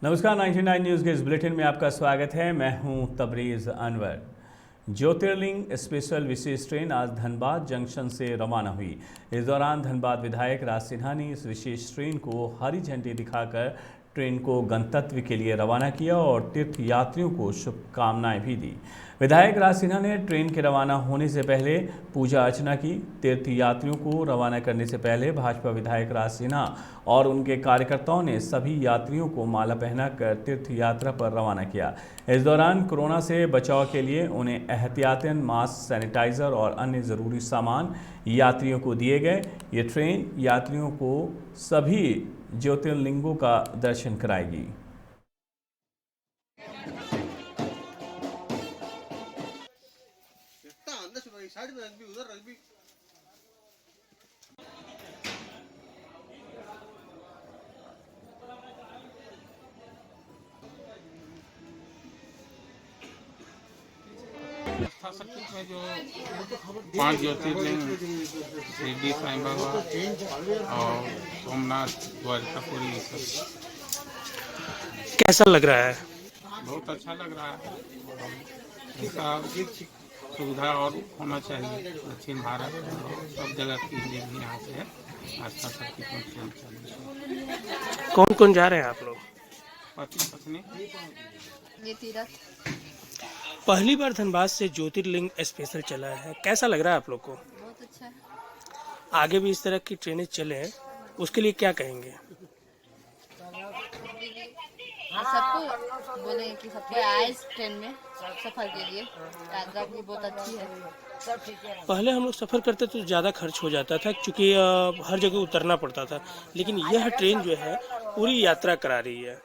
नमस्कार 99 न्यूज़ के इस बुलेटिन में आपका स्वागत है। मैं हूं तबरेज़ अनवर। ज्योतिर्लिंग स्पेशल विशेष ट्रेन आज धनबाद जंक्शन से रवाना हुई। इस दौरान धनबाद विधायक राज सिन्हा ने इस विशेष ट्रेन को हरी झंडी दिखाकर ट्रेन को गंतव्य के लिए रवाना किया और तीर्थ यात्रियों को शुभकामनाएं भी दी। विधायक राज सिन्हा ने ट्रेन के रवाना होने से पहले पूजा अर्चना की। तीर्थ यात्रियों को रवाना करने से पहले भाजपा विधायक राज सिन्हा और उनके कार्यकर्ताओं ने सभी यात्रियों को माला पहनाकर तीर्थ यात्रा पर रवाना किया। इस दौरान कोरोना से बचाव के लिए उन्हें एहतियातन मास्क, सैनिटाइजर और अन्य ज़रूरी सामान यात्रियों को दिए गए। ये ट्रेन यात्रियों को सभी ज्योतिर्लिंगों का दर्शन कराएगी। शक्ति में जो 5 ज्योतिर्लिंग शिरडी साईं बाबा और सोमनाथ द्वारकापुरी, कैसा लग रहा है? बहुत अच्छा लग रहा है। ऐसा सुविधा और होना चाहिए दक्षिण भारत और सब जगह के लिए भी यहाँ से आस्था शक्ति ट्रेन चल। कौन कौन जा रहे हैं आप लोग? पति पत्नी। ये तीरथ पहली बार धनबाद से ज्योतिर्लिंग स्पेशल चला है, कैसा लग रहा है आप लोग को? बहुत अच्छा है। आगे भी इस तरह की ट्रेनें चले हैं, उसके लिए क्या कहेंगे? सबको बोले कि सबको आए इस ट्रेन में सफर के लिए। यात्रा भी बहुत अच्छी है। पहले हम लोग सफ़र करते तो ज़्यादा खर्च हो जाता था क्योंकि हर जगह उतरना पड़ता था, लेकिन यह ट्रेन जो है पूरी यात्रा करा रही है।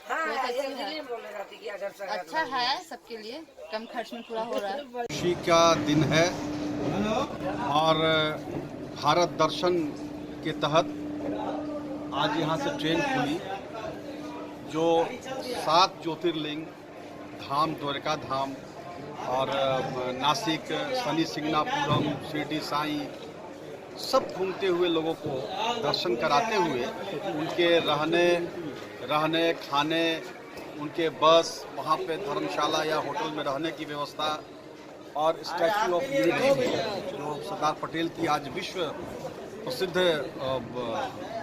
बहुत अच्छी है, अच्छा है सबके लिए, कम खर्च में पूरा हो रहा है। खुशी का दिन है और भारत दर्शन के तहत आज यहाँ से ट्रेन खुली जो 7 ज्योतिर्लिंग धाम, द्वारका धाम और नासिक, शनि सिंगनापुरम, शिरडी साईं सब घूमते हुए लोगों को दर्शन कराते हुए उनके रहने खाने, उनके बस, वहाँ पे धर्मशाला या होटल में रहने की व्यवस्था और स्टैचू ऑफ यूनिटी में जो सरदार पटेल की आज विश्व प्रसिद्ध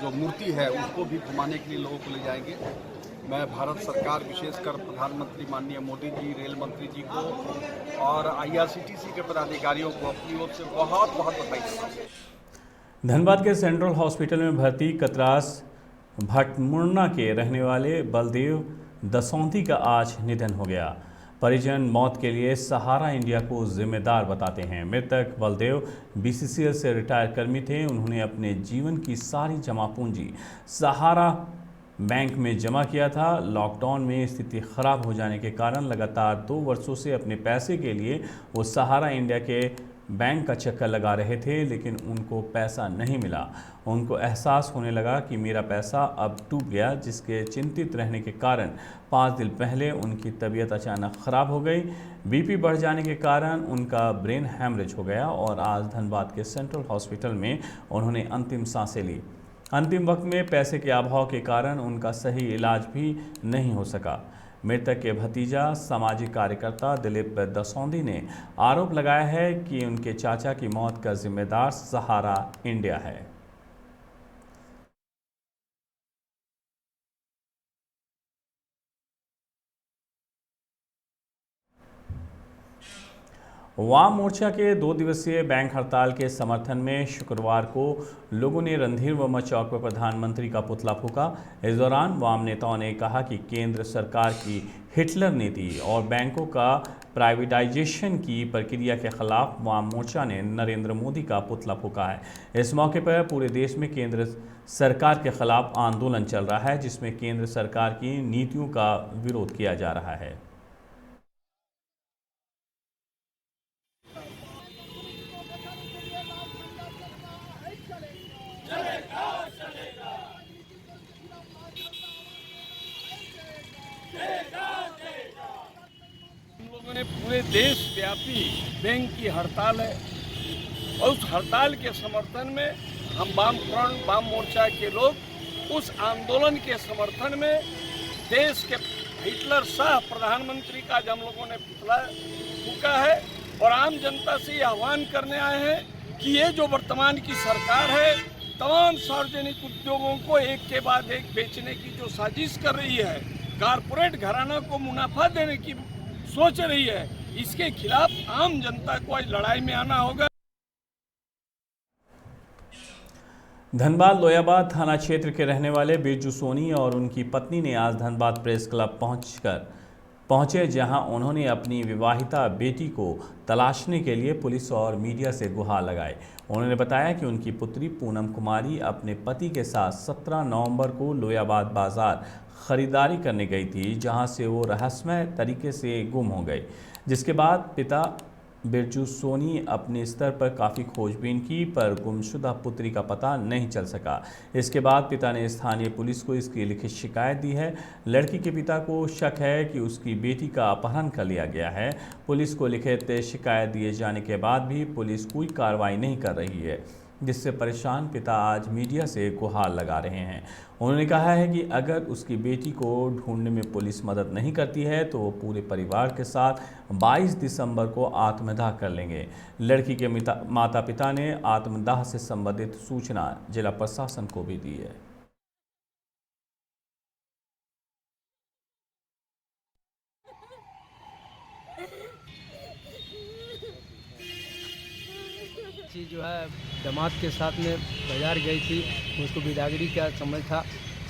जो मूर्ति है उसको भी घुमाने के लिए लोगों को ले जाएंगे। मैं भारत सरकार, विशेषकर प्रधानमंत्री माननीय मोदी जी, रेल मंत्री जी को और IRCTC के पदाधिकारियों को अपनी ओर से बहुत बहुत बधाई देता हूँ। धनबाद के सेंट्रल हॉस्पिटल में भर्ती कतरास भटमुर्ना के रहने वाले बलदेव दसौंधी का आज निधन हो गया। परिजन मौत के लिए सहारा इंडिया को जिम्मेदार बताते हैं। मृतक बलदेव BCCL से रिटायर कर्मी थे। उन्होंने अपने जीवन की सारी जमा पूंजी सहारा बैंक में जमा किया था। लॉकडाउन में स्थिति खराब हो जाने के कारण लगातार 2 वर्षों से अपने पैसे के लिए वो सहारा इंडिया के बैंक का चक्कर लगा रहे थे, लेकिन उनको पैसा नहीं मिला। उनको एहसास होने लगा कि मेरा पैसा अब डूब गया, जिसके चिंतित रहने के कारण 5 दिन पहले उनकी तबीयत अचानक ख़राब हो गई। BP बढ़ जाने के कारण उनका ब्रेन हैमरेज हो गया और आज धनबाद के सेंट्रल हॉस्पिटल में उन्होंने अंतिम सांसें ली। अंतिम वक्त में पैसे के अभाव के कारण उनका सही इलाज भी नहीं हो सका। मृतक के भतीजा सामाजिक कार्यकर्ता दिलीप दसौंधी ने आरोप लगाया है कि उनके चाचा की मौत का जिम्मेदार सहारा इंडिया है। वाम मोर्चा के 2 दिवसीय बैंक हड़ताल के समर्थन में शुक्रवार को लोगों ने रणधीर वर्मा चौक पर प्रधानमंत्री का पुतला फूंका। इस दौरान वाम नेताओं ने कहा कि केंद्र सरकार की हिटलर नीति और बैंकों का प्राइवेटाइजेशन की प्रक्रिया के खिलाफ वाम मोर्चा ने नरेंद्र मोदी का पुतला फूंका है। इस मौके पर पूरे देश में केंद्र सरकार के खिलाफ आंदोलन चल रहा है, जिसमें केंद्र सरकार की नीतियों का विरोध किया जा रहा है। लोगों ने पूरे देश व्यापी बैंक की हड़ताल है और उस हड़ताल के समर्थन में हम वाम मोर्चा के लोग उस आंदोलन के समर्थन में देश के हिटलर सह प्रधानमंत्री का आज हम लोगों ने पुतला फूका है और आम जनता से ये आह्वान करने आए हैं कि ये जो वर्तमान की सरकार है तमाम सार्वजनिक उद्योगों को एक के बाद एक बेचने की जो साजिश कर रही है, कारपोरेट घराना को मुनाफा देने की सोच रही है, इसके खिलाफ आम जनता को आज लड़ाई में आना होगा। धनबाद लोयाबाद थाना क्षेत्र के रहने वाले बिरजू सोनी और उनकी पत्नी ने आज धनबाद प्रेस क्लब पहुंचे जहां उन्होंने अपनी विवाहिता बेटी को तलाशने के लिए पुलिस और मीडिया से गुहार लगाए। उन्होंने बताया कि उनकी पुत्री पूनम कुमारी अपने पति के साथ 17 नवंबर को लोयाबाद बाजार खरीदारी करने गई थी, जहां से वो रहस्यमय तरीके से गुम हो गई, जिसके बाद पिता बिरजू सोनी अपने स्तर पर काफ़ी खोजबीन की पर गुमशुदा पुत्री का पता नहीं चल सका। इसके बाद पिता ने स्थानीय पुलिस को इसकी लिखित शिकायत दी है। लड़की के पिता को शक है कि उसकी बेटी का अपहरण कर लिया गया है। पुलिस को लिखित शिकायत दिए जाने के बाद भी पुलिस कोई कार्रवाई नहीं कर रही है, जिससे परेशान पिता आज मीडिया से गुहार लगा रहे हैं। उन्होंने कहा है कि अगर उसकी बेटी को ढूंढने में पुलिस मदद नहीं करती है तो वो पूरे परिवार के साथ 22 दिसंबर को आत्मदाह कर लेंगे। लड़की के माता पिता ने आत्मदाह से संबंधित सूचना जिला प्रशासन को भी दी है। जो है दामाद के साथ में बाज़ार गई थी, उसको बिदागरी का समझ था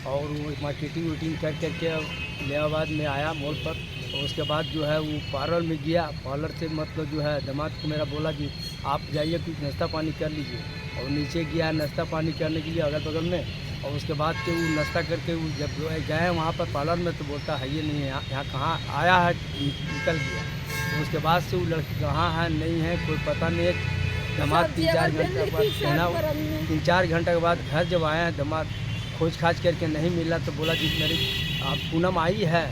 और वो मार्केटिंग वूटिंग कर करके इलाहाबाद में आया मॉल पर। और उसके बाद जो है वो पार्लर में गया। पार्लर से मतलब जो है दामाद को मेरा बोला कि आप जाइए कुछ नाश्ता पानी कर लीजिए, और नीचे गया नाश्ता पानी करने के लिए अगल बगल में। और उसके बाद के वो नाश्ता करके वो जब गए वहाँ पर पार्लर में तो बोलता है ये नहीं है, यहाँ कहाँ आया है, निकल गया। तो उसके बाद से वो लड़की कहाँ है नहीं है कोई पता नहीं है। दामाद 3-4 घंटे बाद कहना 3-4 घंटे के बाद घर जब आए हैं दामाद खोज खाज करके नहीं मिला तो बोला जी मेरी आप पूनम आई है,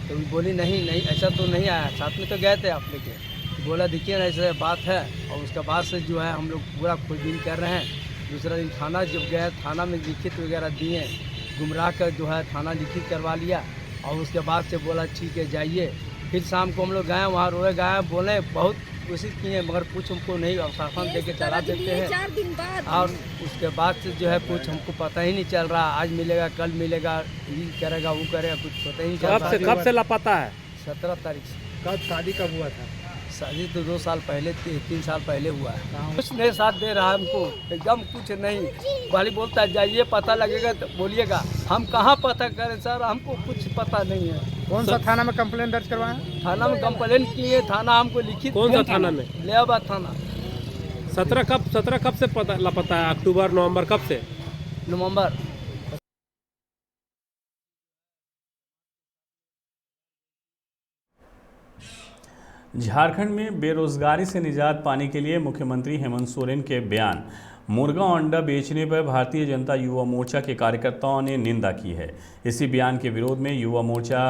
तो बोली नहीं ऐसा तो नहीं आया, साथ में तो गए थे आप लेके। तो बोला देखिए ना ऐसा बात है। और उसके बाद से जो है हम लोग पूरा खोजबीन कर रहे हैं। दूसरा दिन थाना जब गए, थाना में लिखित वगैरह दिए, गुमराह कर जो है थाना लिखित करवा लिया। और उसके बाद से बोला ठीक है जाइए। फिर शाम को हम लोग गए, वहाँ रोए गए, बोले बहुत कोशिश किए मगर कुछ हमको नहीं आश्वासन दे के चला देते हैं। 4 दिन बाद और उसके बाद से जो है कुछ हमको पता ही नहीं चल रहा, आज मिलेगा कल मिलेगा, ये करेगा वो करेगा, कुछ पता ही नहीं चल रहा। कब से लापता है? 17 तारीख से। कब शादी कब हुआ था? शादी तो 2 साल पहले 3 साल पहले हुआ है। कुछ नहीं साथ दे रहा है हमको, एकदम कुछ नहीं। वाली बोलता है जाइए पता लगेगा तो बोलिएगा। हम कहाँ पता करें सर, हमको कुछ पता नहीं है। कौन सा थाना में कंप्लेन दर्ज करवाया? थाना में कंप्लेन किए, थाना हमको लिखित। कौन सा थाना में? इलाहाबाद थाना। 17 कब से पता लापता है? अक्टूबर नवंबर कब से? नवंबर। झारखंड में बेरोजगारी से निजात पाने के लिए मुख्यमंत्री हेमंत सोरेन के बयान मुर्गा और अंडा बेचने पर भारतीय जनता युवा मोर्चा के कार्यकर्ताओं ने निंदा की है। इसी बयान के विरोध में युवा मोर्चा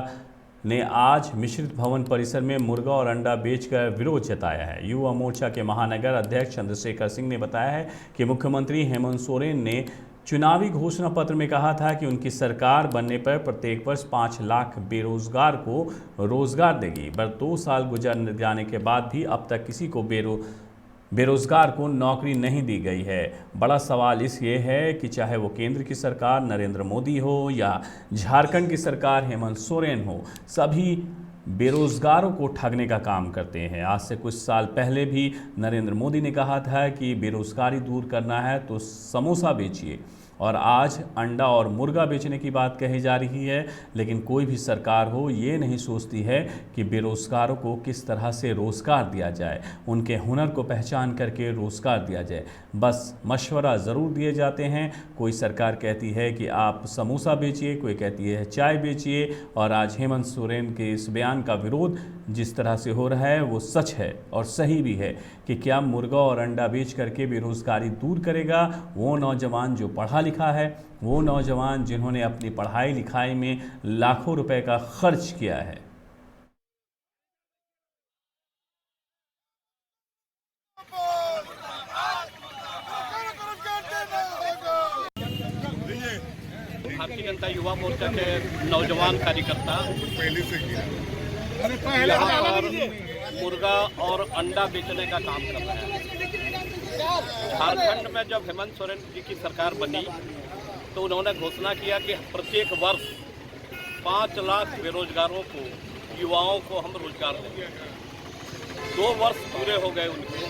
ने आज मिश्रित भवन परिसर में मुर्गा और अंडा बेचकर विरोध जताया है। युवा मोर्चा के महानगर अध्यक्ष चंद्रशेखर सिंह ने बताया है कि मुख्यमंत्री हेमंत सोरेन ने चुनावी घोषणा पत्र में कहा था कि उनकी सरकार बनने पर प्रत्येक वर्ष 5 लाख बेरोजगार को रोजगार देगी, पर 2 साल गुजर जाने के बाद भी अब तक किसी को बेरोजगार को नौकरी नहीं दी गई है। बड़ा सवाल ये है कि चाहे वो केंद्र की सरकार नरेंद्र मोदी हो या झारखंड की सरकार हेमंत सोरेन हो, सभी बेरोजगारों को ठगने का काम करते हैं। आज से कुछ साल पहले भी नरेंद्र मोदी ने कहा था कि बेरोजगारी दूर करना है तो समोसा बेचिए, और आज अंडा और मुर्गा बेचने की बात कही जा रही है। लेकिन कोई भी सरकार हो ये नहीं सोचती है कि बेरोजगारों को किस तरह से रोज़गार दिया जाए, उनके हुनर को पहचान करके रोज़गार दिया जाए। बस मशवरा ज़रूर दिए जाते हैं। कोई सरकार कहती है कि आप समोसा बेचिए, कोई कहती है चाय बेचिए, और आज हेमंत सोरेन के इस बयान का विरोध जिस तरह से हो रहा है वो सच है और सही भी है कि क्या मुर्गा और अंडा बेच करके बेरोज़गारी दूर करेगा वो नौजवान जो पढ़ा लिखा है, वो नौजवान जिन्होंने अपनी पढ़ाई लिखाई में लाखों रुपए का खर्च किया है। भारतीय जनता युवा मोर्चा के नौजवान कार्यकर्ता यहाँ पर मुर्गा और अंडा बेचने का काम कर रहे हैं। झारखंड में जब हेमंत सोरेन जी की सरकार बनी तो उन्होंने घोषणा किया कि प्रत्येक वर्ष 5 लाख बेरोजगारों को, युवाओं को हम रोजगार देंगे। 2 वर्ष पूरे हो गए उनके,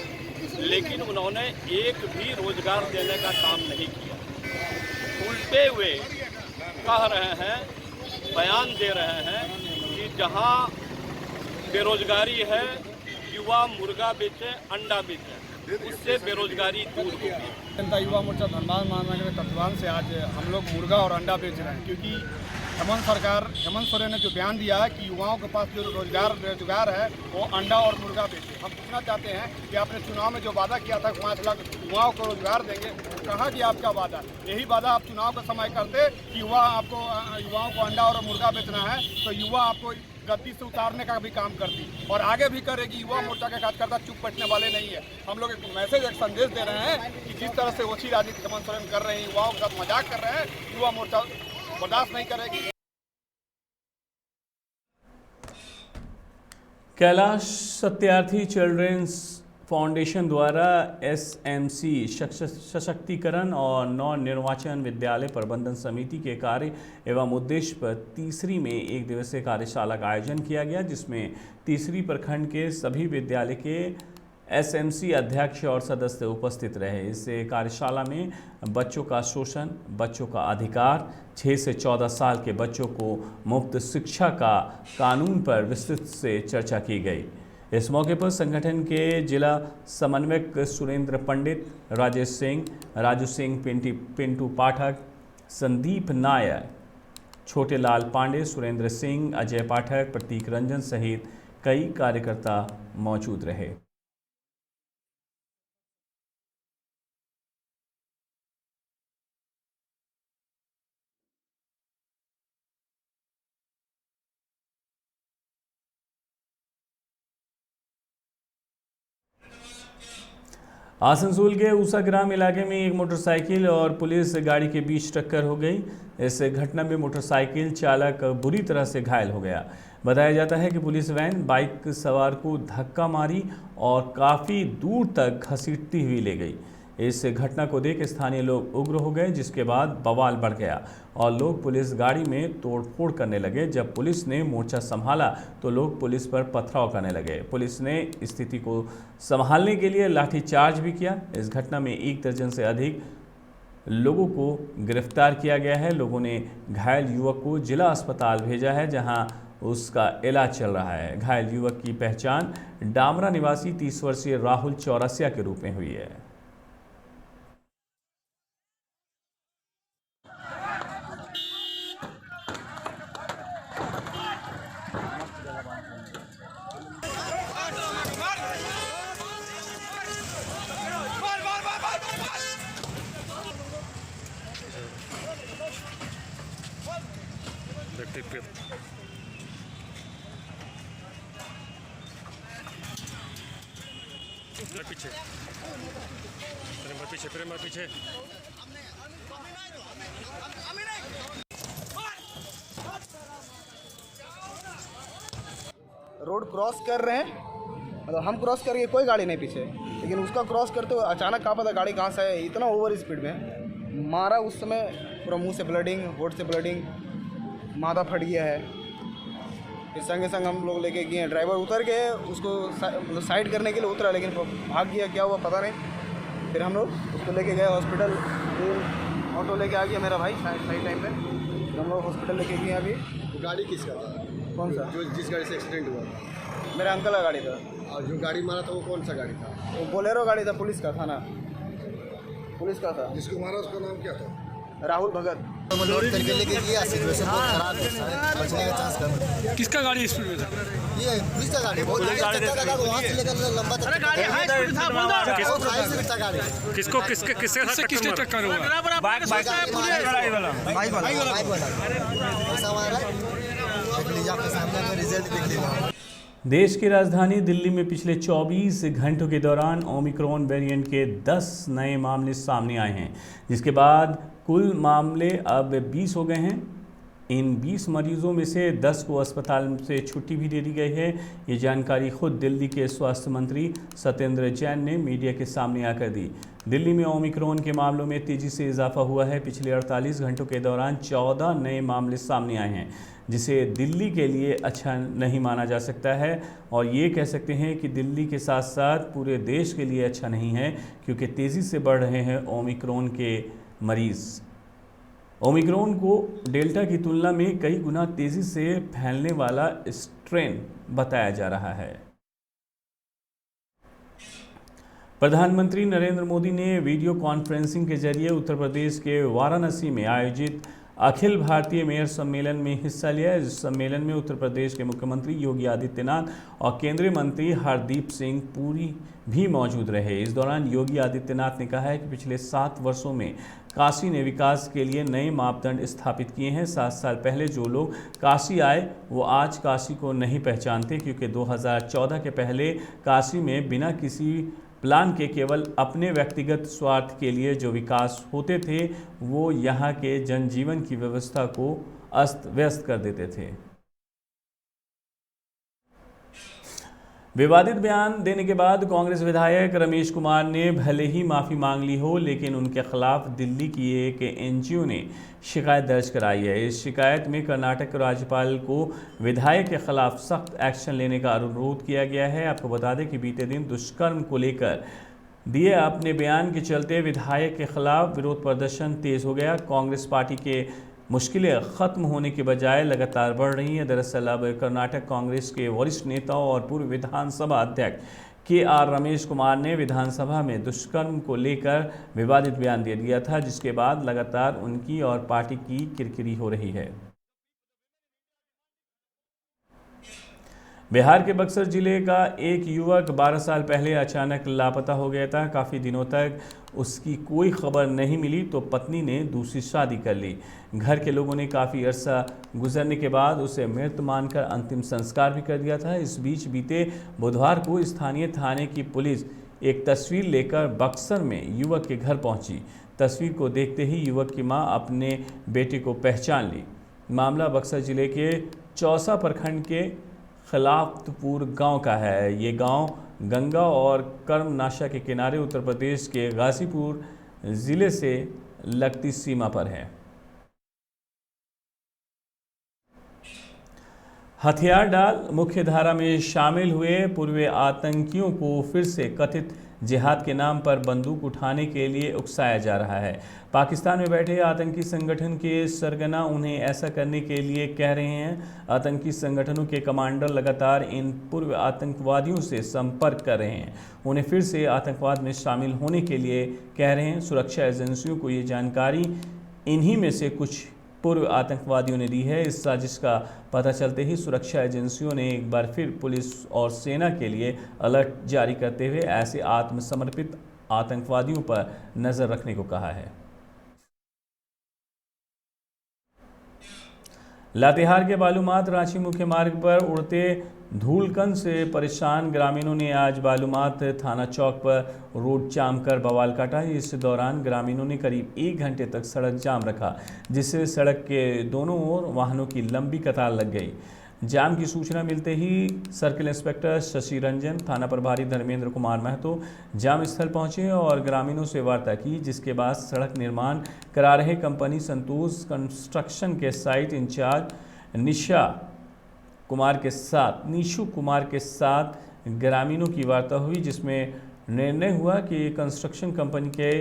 लेकिन उन्होंने एक भी रोजगार देने का काम नहीं किया। उल्टे हुए कह रहे हैं, बयान दे रहे हैं कि जहां बेरोजगारी है, युवा मुर्गा बेचे, अंडा बेचे, उससे बेरोजगारी दूर होगी। जनता युवा मोर्चा धनबाद महानगर के तत्वाधान से आज हम लोग मुर्गा और अंडा बेच रहे हैं, क्योंकि हेमंत सोरेन ने जो बयान दिया है कि युवाओं के पास जो रोजगार है वो अंडा और मुर्गा बेचे। हम पूछना चाहते हैं कि आपने चुनाव में जो वादा किया था 5 लाख युवाओं को रोजगार देंगे, कहाँ कि आपका वादा? यही वादा आप चुनाव का समय करते कि युवाओं को अंडा और मुर्गा बेचना है तो युवा आपको गद्दी से उतारने का भी काम करती और आगे भी करेगी। युवा मोर्चा के कार्यकर्ता चुप बैठने वाले नहीं है। हम लोग एक मैसेज, एक संदेश दे रहे हैं कि जिस तरह से ओछी राजनीति हेमंत सोरेन कर रहे हैं, युवाओं के साथ मजाक कर रहे हैं, युवा मोर्चा बर्दाश्त नहीं करेगी। कैलाश सत्यार्थी चिल्ड्रेंस फाउंडेशन द्वारा SMC सशक्तिकरण और नवनिर्वाचन विद्यालय प्रबंधन समिति के कार्य एवं उद्देश्य पर तीसरी में 1 दिवसीय कार्यशाला का आयोजन किया गया, जिसमें तीसरी प्रखंड के सभी विद्यालय के SMC अध्यक्ष और सदस्य उपस्थित रहे। इस कार्यशाला में बच्चों का शोषण, बच्चों का अधिकार, 6 से 14 साल के बच्चों को मुफ्त शिक्षा का कानून पर विस्तृत से चर्चा की गई। इस मौके पर संगठन के जिला समन्वयक सुरेंद्र पंडित, राजेश सिंह, राजू सिंह, पिंटू पाठक, संदीप नायर, छोटे लाल पांडे, सुरेंद्र सिंह, अजय पाठक, प्रतीक रंजन सहित कई कार्यकर्ता मौजूद रहे। आसनसोल के ऊषाग्राम इलाके में एक मोटरसाइकिल और पुलिस गाड़ी के बीच टक्कर हो गई। इस घटना में मोटरसाइकिल चालक बुरी तरह से घायल हो गया। बताया जाता है कि पुलिस वैन बाइक सवार को धक्का मारी और काफ़ी दूर तक घसीटती हुई ले गई। इस घटना को देख स्थानीय लोग उग्र हो गए, जिसके बाद बवाल बढ़ गया और लोग पुलिस गाड़ी में तोड़फोड़ करने लगे। जब पुलिस ने मोर्चा संभाला तो लोग पुलिस पर पथराव करने लगे। पुलिस ने स्थिति को संभालने के लिए लाठीचार्ज भी किया। इस घटना में 1 दर्जन से अधिक लोगों को गिरफ्तार किया गया है। लोगों ने घायल युवक को जिला अस्पताल भेजा है, जहां उसका इलाज चल रहा है। घायल युवक की पहचान डामरा निवासी 30 वर्षीय राहुल चौरसिया के रूप में हुई है। पीछे रोड क्रॉस कर रहे हैं, मतलब हम क्रॉस करके कोई गाड़ी नहीं पीछे, लेकिन उसका क्रॉस करते हुए अचानक कहाँ पता गाड़ी कहाँ से है, इतना ओवर स्पीड में मारा। उस समय पूरा मुंह से ब्लडिंग, होठ से ब्लडिंग, माथा फट गया है। फिर संगे संग हम लोग लेके गए, ड्राइवर उतर गए, उसको मतलब साइड करने के लिए उतरा, लेकिन भाग गया, क्या हुआ पता नहीं। फिर हम लोग उसको लेके गए हॉस्पिटल। ऑटो लेके आ गया मेरा भाई सही टाइम पे, हम लोग हॉस्पिटल लेके गए। अभी गाड़ी किसका था? कौन सा? जो जिस गाड़ी से एक्सीडेंट हुआ था? मेरे अंकल का गाड़ी था। और जो गाड़ी मारा था वो कौन सा गाड़ी था? वो बोलेरो गाड़ी था, पुलिस का था ना, पुलिस का था। जिसको मारा उसका नाम क्या था? राहुल भगत। करके लेके गया, सिचुएशन बहुत खराब है, बचने का चांस कम है। किसका गाड़ी स्पीड में था? ये पुलिस का गाड़ी, बहुत तेज चलता था, वहां से लेकर लंबा तक। गाड़ी हाई स्पीड था, बोल दो किसको फाइल से मिलता गाड़ी, किसको किससे टक्कर हुआ? बाइक वाला ऐसा मारा। देख लीजिए आपके सामने में रिजल्ट देख लीजिए। देश की राजधानी दिल्ली में पिछले 24 घंटों के दौरान ओमिक्रॉन वेरिएंट के 10 नए मामले सामने आए हैं, जिसके बाद कुल मामले अब 20 हो गए हैं। इन 20 मरीजों में से 10 को अस्पताल से छुट्टी भी दे दी गई है। ये जानकारी खुद दिल्ली के स्वास्थ्य मंत्री सत्येंद्र जैन ने मीडिया के सामने आकर दी। दिल्ली में ओमिक्रॉन के मामलों में तेज़ी से इजाफा हुआ है। पिछले 48 घंटों के दौरान 14 नए मामले सामने आए हैं, जिसे दिल्ली के लिए अच्छा नहीं माना जा सकता है। और ये कह सकते हैं कि दिल्ली के साथ साथ पूरे देश के लिए अच्छा नहीं है, क्योंकि तेज़ी से बढ़ रहे हैं ओमिक्रॉन के मरीज़। ओमिक्रॉन को डेल्टा की तुलना में कई गुना तेज़ी से फैलने वाला स्ट्रेन बताया जा रहा है। प्रधानमंत्री नरेंद्र मोदी ने वीडियो कॉन्फ्रेंसिंग के जरिए उत्तर प्रदेश के वाराणसी में आयोजित अखिल भारतीय मेयर सम्मेलन में हिस्सा लिया। इस सम्मेलन में उत्तर प्रदेश के मुख्यमंत्री योगी आदित्यनाथ और केंद्रीय मंत्री हरदीप सिंह पुरी भी मौजूद रहे। इस दौरान योगी आदित्यनाथ ने कहा है कि पिछले 7 वर्षों में काशी ने विकास के लिए नए मापदंड स्थापित किए हैं। 7 साल पहले जो लोग काशी आए वो आज काशी को नहीं पहचानते, क्योंकि 2014 के पहले काशी में बिना किसी प्लान के केवल अपने व्यक्तिगत स्वार्थ के लिए जो विकास होते थे वो यहाँ के जनजीवन की व्यवस्था को अस्त व्यस्त कर देते थे। विवादित बयान देने के बाद कांग्रेस विधायक रमेश कुमार ने भले ही माफ़ी मांग ली हो, लेकिन उनके खिलाफ दिल्ली की एक एनजीओ ने शिकायत दर्ज कराई है। इस शिकायत में कर्नाटक के राज्यपाल को विधायक के खिलाफ सख्त एक्शन लेने का अनुरोध किया गया है। आपको बता दें कि बीते दिन दुष्कर्म को लेकर दिए अपने बयान के चलते विधायक के खिलाफ विरोध प्रदर्शन तेज हो गया। कांग्रेस पार्टी के मुश्किलें ख़त्म होने के बजाय लगातार बढ़ रही हैं। दरअसल अब कर्नाटक कांग्रेस के वरिष्ठ नेता और पूर्व विधानसभा अध्यक्ष KR रमेश कुमार ने विधानसभा में दुष्कर्म को लेकर विवादित बयान दे दिया था, जिसके बाद लगातार उनकी और पार्टी की किरकिरी हो रही है। बिहार के बक्सर जिले का एक युवक 12 साल पहले अचानक लापता हो गया था। काफ़ी दिनों तक उसकी कोई खबर नहीं मिली तो पत्नी ने दूसरी शादी कर ली। घर के लोगों ने काफ़ी अरसा गुजरने के बाद उसे मृत मानकर अंतिम संस्कार भी कर दिया था। इस बीच बीते बुधवार को स्थानीय थाने की पुलिस एक तस्वीर लेकर बक्सर में युवक के घर पहुंची। तस्वीर को देखते ही युवक की मां अपने बेटे को पहचान ली। मामला बक्सर जिले के चौसा प्रखंड के खिलाफतपुर गांव का है। ये गांव गंगा और कर्मनाशा के किनारे उत्तर प्रदेश के गाजीपुर ज़िले से लगती सीमा पर है। हथियार डाल मुख्यधारा में शामिल हुए पूर्व आतंकियों को फिर से कथित जिहाद के नाम पर बंदूक उठाने के लिए उकसाया जा रहा है। पाकिस्तान में बैठे आतंकी संगठन के सरगना उन्हें ऐसा करने के लिए कह रहे हैं। आतंकी संगठनों के कमांडर लगातार इन पूर्व आतंकवादियों से संपर्क कर रहे हैं, उन्हें फिर से आतंकवाद में शामिल होने के लिए कह रहे हैं। सुरक्षा एजेंसियों को ये जानकारी इन्हीं में से कुछ पूर्व आतंकवादियों ने दी है। इस साजिश का पता चलते ही सुरक्षा एजेंसियों ने एक बार फिर पुलिस और सेना के लिए अलर्ट जारी करते हुए ऐसे आत्मसमर्पित आतंकवादियों पर नज़र रखने को कहा है। लातेहार के बालूमाथ रांची मुख्य मार्ग पर उड़ते धूलकण से परेशान ग्रामीणों ने आज बालूमाथ थाना चौक पर रोड जाम कर बवाल काटा। इस दौरान ग्रामीणों ने करीब 1 घंटे तक सड़क जाम रखा, जिससे सड़क के दोनों ओर वाहनों की लंबी कतार लग गई। जाम की सूचना मिलते ही सर्किल इंस्पेक्टर शशि रंजन, थाना प्रभारी धर्मेंद्र कुमार महतो जाम स्थल पहुंचे और ग्रामीणों से वार्ता की, जिसके बाद सड़क निर्माण करा रहे कंपनी संतोष कंस्ट्रक्शन के साइट इंचार्ज निशु कुमार के साथ ग्रामीणों की वार्ता हुई, जिसमें निर्णय हुआ कि कंस्ट्रक्शन कंपनी के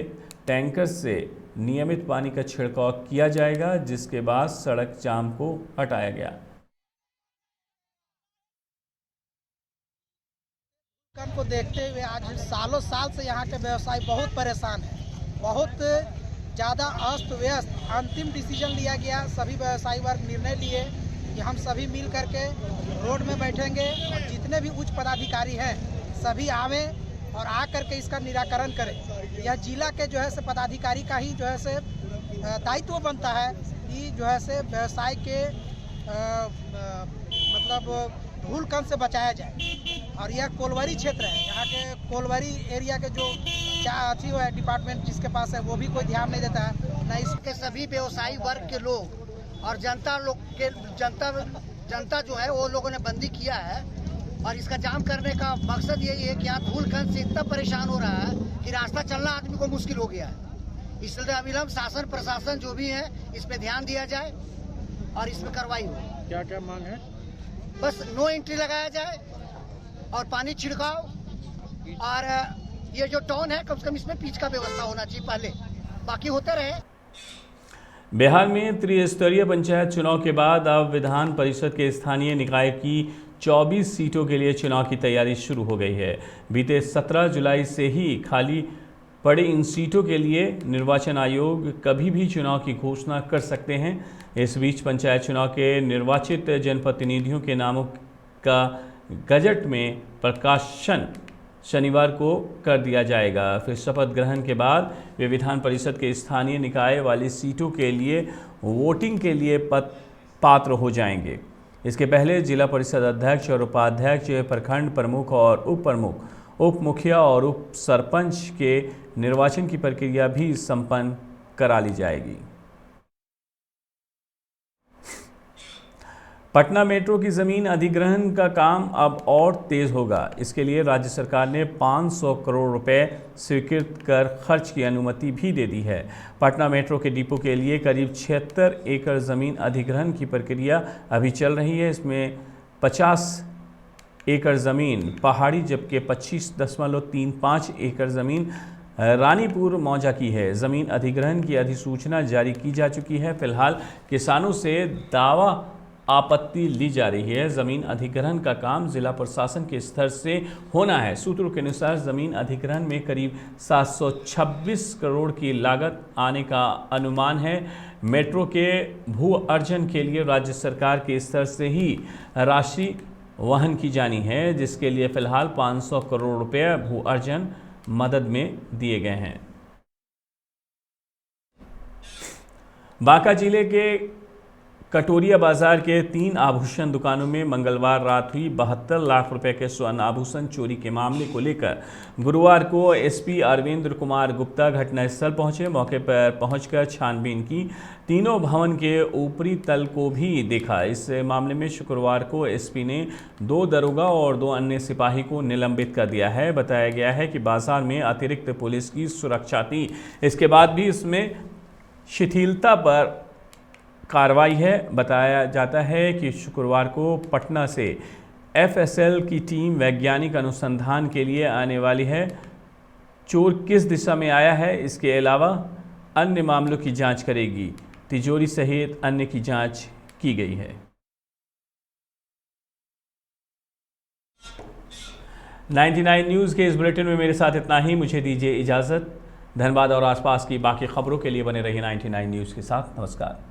टैंकर से नियमित पानी का छिड़काव किया जाएगा, जिसके बाद सड़क जाम को हटाया गया। को देखते हुए आज सालों साल से यहाँ के व्यवसायी बहुत परेशान है, बहुत ज़्यादा अस्त व्यस्त। अंतिम डिसीजन लिया गया, सभी व्यवसायी वर्ग निर्णय लिए कि हम सभी मिल करके रोड में बैठेंगे और जितने भी उच्च पदाधिकारी हैं सभी आवें और आ करके इसका निराकरण करें। यह जिला के जो है से पदाधिकारी का ही जो है से दायित्व बनता है कि जो है से व्यवसाय के मतलब धूलकण से बचाया जाए। और यह कोलवरी क्षेत्र है, यहाँ के कोलवरी एरिया के जो अथी है डिपार्टमेंट जिसके पास है वो भी कोई ध्यान नहीं देता है। न इसके सभी व्यवसायी वर्ग के लोग और जनता जो है वो लोगों ने बंदी किया है। और इसका जाम करने का मकसद यही है कि यहाँ धूलकण से इतना परेशान हो रहा है कि रास्ता चलना आदमी को मुश्किल हो गया है। इसलिए अविलंब शासन प्रशासन जो भी है इस पे ध्यान दिया जाए और इसमें कार्रवाई हो। क्या क्या मांग है? बस नो एंट्री लगाया जाए और पानी छिड़काव, और ये जो टाउन है कम से कम इसमें पिच का व्यवस्था होना चाहिए पहले, बाकी होते रहे। बिहार में त्रिस्तरीय पंचायत चुनाव के बाद अब विधान परिषद के स्थानीय निकाय की 24 सीटों के लिए चुनाव की तैयारी शुरू हो गई है। बीते 17 जुलाई से ही खाली पड़े इन सीटों के लिए निर्वाचन आयोग कभी भी चुनाव की घोषणा कर सकते हैं। इस बीच पंचायत चुनाव के निर्वाचित जनप्रतिनिधियों के नामों का गजट में प्रकाशन शनिवार को कर दिया जाएगा। फिर शपथ ग्रहण के बाद वे विधान परिषद के स्थानीय निकाय वाली सीटों के लिए वोटिंग के लिए पात्र हो जाएंगे। इसके पहले जिला परिषद अध्यक्ष और उपाध्यक्ष, प्रखंड प्रमुख और उप प्रमुख, उप मुखिया और उप सरपंच के निर्वाचन की प्रक्रिया भी संपन्न करा ली जाएगी। पटना मेट्रो की ज़मीन अधिग्रहण का काम अब और तेज़ होगा। इसके लिए राज्य सरकार ने 500 करोड़ रुपए स्वीकृत कर खर्च की अनुमति भी दे दी है। पटना मेट्रो के डिपो के लिए करीब 76 एकड़ ज़मीन अधिग्रहण की प्रक्रिया अभी चल रही है। इसमें 50 एकड़ ज़मीन पहाड़ी जबकि 25.35 एकड़ ज़मीन रानीपुर मौजा की है। ज़मीन अधिग्रहण की अधिसूचना जारी की जा चुकी है। फिलहाल किसानों से दावा आपत्ति ली जा रही है। ज़मीन अधिग्रहण का काम जिला प्रशासन के स्तर से होना है। सूत्रों के अनुसार ज़मीन अधिग्रहण में करीब 726 करोड़ की लागत आने का अनुमान है। मेट्रो के भू अर्जन के लिए राज्य सरकार के स्तर से ही राशि वहन की जानी है, जिसके लिए फिलहाल 500 करोड़ रुपये भू अर्जन मदद में दिए गए हैं। बांका जिले के कटोरिया बाजार के 3 आभूषण दुकानों में मंगलवार रात हुई 72 लाख रुपए के स्वर्ण आभूषण चोरी के मामले को लेकर गुरुवार को एसपी अरविंद कुमार गुप्ता घटनास्थल पहुंचे। मौके पर पहुंचकर छानबीन की। तीनों भवन के ऊपरी तल को भी देखा। इस मामले में शुक्रवार को एसपी ने 2 दरोगा और 2 अन्य सिपाही को निलंबित कर दिया है। बताया गया है कि बाजार में अतिरिक्त पुलिस की सुरक्षा थी। इसके बाद भी इसमें शिथिलता पर कार्रवाई है। बताया जाता है कि शुक्रवार को पटना से एफएसएल की टीम वैज्ञानिक अनुसंधान के लिए आने वाली है। चोर किस दिशा में आया है, इसके अलावा अन्य मामलों की जांच करेगी। तिजोरी सहित अन्य की जांच की गई है। 99 न्यूज़ के इस बुलेटिन में मेरे साथ इतना ही। मुझे दीजिए इजाज़त। धन्यवाद और आसपास की बाकी खबरों के लिए बने रहिए 99 न्यूज़ के साथ। नमस्कार।